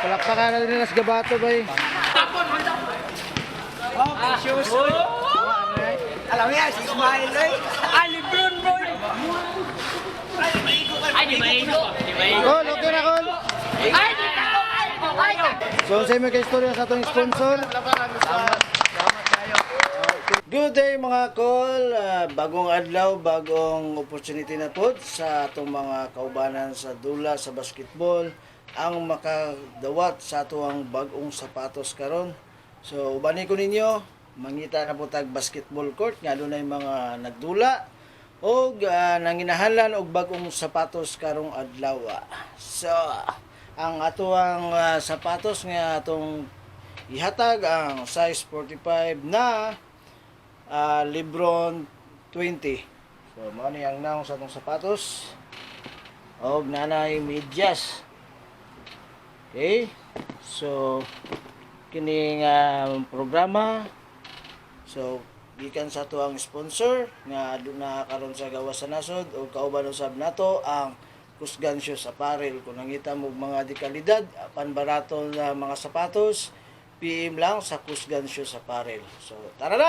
palakpakan na rin nas gabato ba eh. Okay, shoes. Alam mo yan, si Ismail eh. Ali Brown boy. Ay, di maigo. Di maigo. Kol, okay na Kol. Ay, di ka. Ay, ka. So sa imo kay istorya sa atong sponsor. Good day mga Kol. Bagong adlaw, bagong opportunity na po sa atong mga kaubanan sa dula sa basketball ang makadawat sa atong bagong sapatos karon. So ubani ko ninyo, mangita na po tag basketball court nga dunay mga nagdula og nanginahalan og bagong sapatos karong adlaw. So ang atuang sapatos nga atong ihatag ang size 45 na Lebron 20. So mao ni ang naong sa atong sapatos og nanay medyas. Okay? So kining programa so gikan sa ato ang sponsor nga aduna karon sa gawas sa nasod o kauban usab nato ang Kusgan Shoes Apparel. Kung nangita mo mga dekalidad apan barato na mga sapatos, PM lang sa Kusgan Shoes Apparel. So tara na.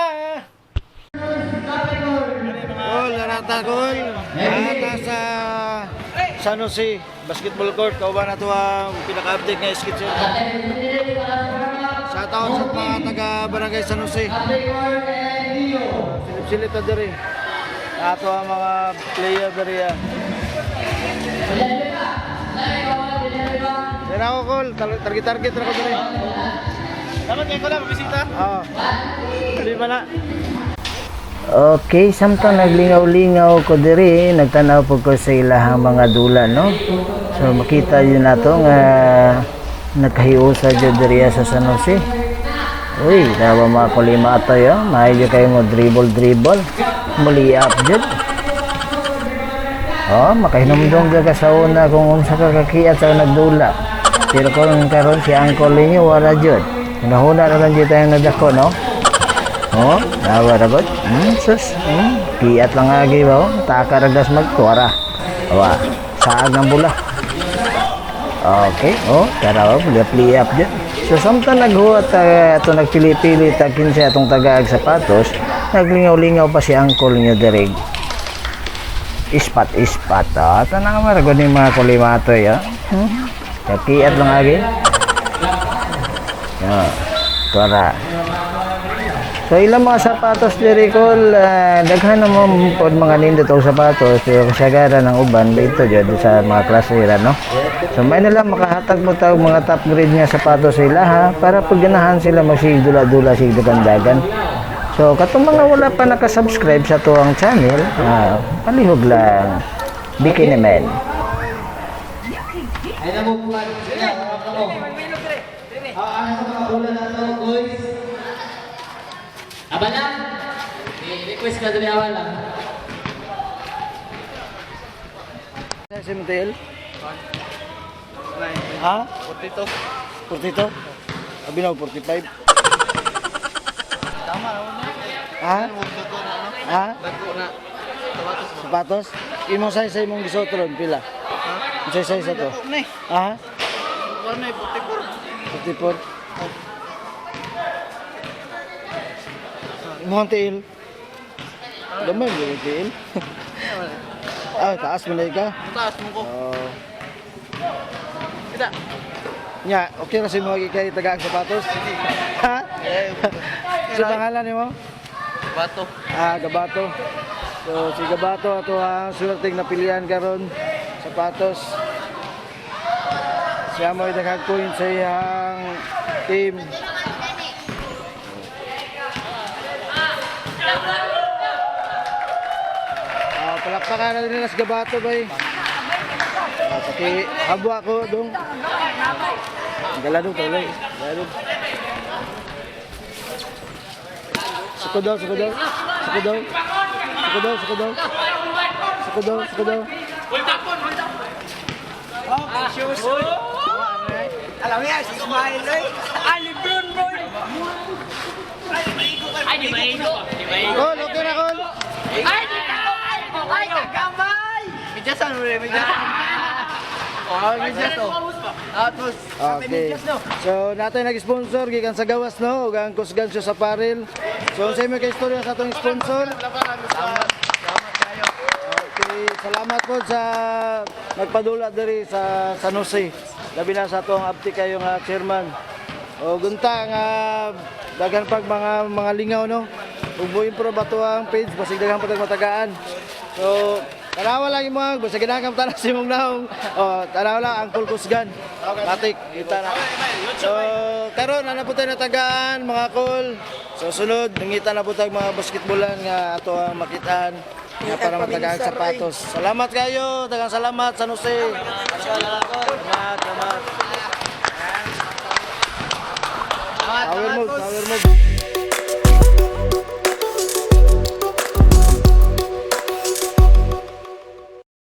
Kol, narata Kol. Ata sa San Jose Basketball Court kauban nato ang pinaka-update nga skit shoot. Shoutout sa mga taga Barangay San Jose. Silip-silip na diri. Ato ang mga player diri. Dira ako Kol, target ra ko diri. Dapat kay ko na mabisita. Oo. Lima na. Okay, samtang naglingaw-lingaw ko diri, nagtanaw po ko sa ilahang mga dula, no? So makita yun na to nga nagkahiusa dyan diri sa San Jose. Uy, dawa mga kulima ato yun. Mahayo kayo mo dribble. Muli up dyan. Oh, makahinumdong dyan ka sa una kung unsa ka kakiat sa nagdula. Pero kung karon si Uncle ninyo, wala dyan. Hunahuna na lang dyan tayo nadako, no? Oh, dawa ragot. Sus. Kiat lang agi ba? Taka ragas magtuara. Awa, saag ng bula. Okay, oh, tara oh, play up dyan. So, samtang naghuot ito nagpili-pili takin siya itong tagaag sapatos, naglingaw-lingaw pa si Uncle niyo direg. Ispat. Ito na nga maragon yung mga kulimato ya. Kakiat lang agi. Tara. So ilang mga sapatos diri Kol, daghan na mo pod mga nindot og sapatos pero kasagaran ng uban dito jud sa mga klasera, no. So may na lang makahatag mo tawag mga top grade nga sapatos sa ilaha para pagganahan sila magsigdula-dula sig dagan. So katong mga wala pa naka-subscribe sa tuwang channel, palihog lang. Bikini Man. Ay na mo buwan. Ano mga bola na to, boys? Abala. Request ka dali awal lang. Si Mtel? Ha? 42. Sabi na 45. Tama na mo. Ha? Ha? Dagko na. Sapatos? Imong size sa imong gisotron pila? Ang size sa to? Ha? Wala na 44. 54. Imong tiil? Gamay mo yung tiil? Taas mo na ka? Taas mo ko. Kita. Nya, okay na si mo kay tagaang sapatos? Ha? Sa pangalan ni mo? Bato. Gabato. So si Gabato ato ang swerteng napilian karon sapatos. Siya mo daghang coin sa iyang team. Palakpakan na rin nas Gabato ba eh. Pati habwa ko dong. Galadong tuloy. Galadong. Suko daw. Okay, shoes. Alam mo yan, si Ismail eh. Ali Brown boy. Ay, di maigo. Di maigo. Kol, okay na Kol. Ay, di ka. Ay, ka. Kamay! Medyasan mo rin, medyasan. Oh, medyasan. Okay. So natin nag-sponsor gikan sa gawas no ug ang Kusgansyo sa Paril. So sa imo kay istorya sa atong sponsor. Okay, salamat po sa nagpadula diri sa San Jose. Labi na sa atong abti kayo nga chairman. O gunta nga daghan pag mga lingaw no. Ug mo improve ato ang page basig daghan patag matagaan. So tanawa lang mo basta ginakam tanas imong naong. Oh, tanawa lang ang Kusgan. Matik kita na. So karon ana po tayo natagaan mga kol. So sunod nangita na po tayo mga basketballan nga ato ang makitaan nga para matagaan sapatos. Salamat kayo, daghang salamat San Jose. Salamat. Power move.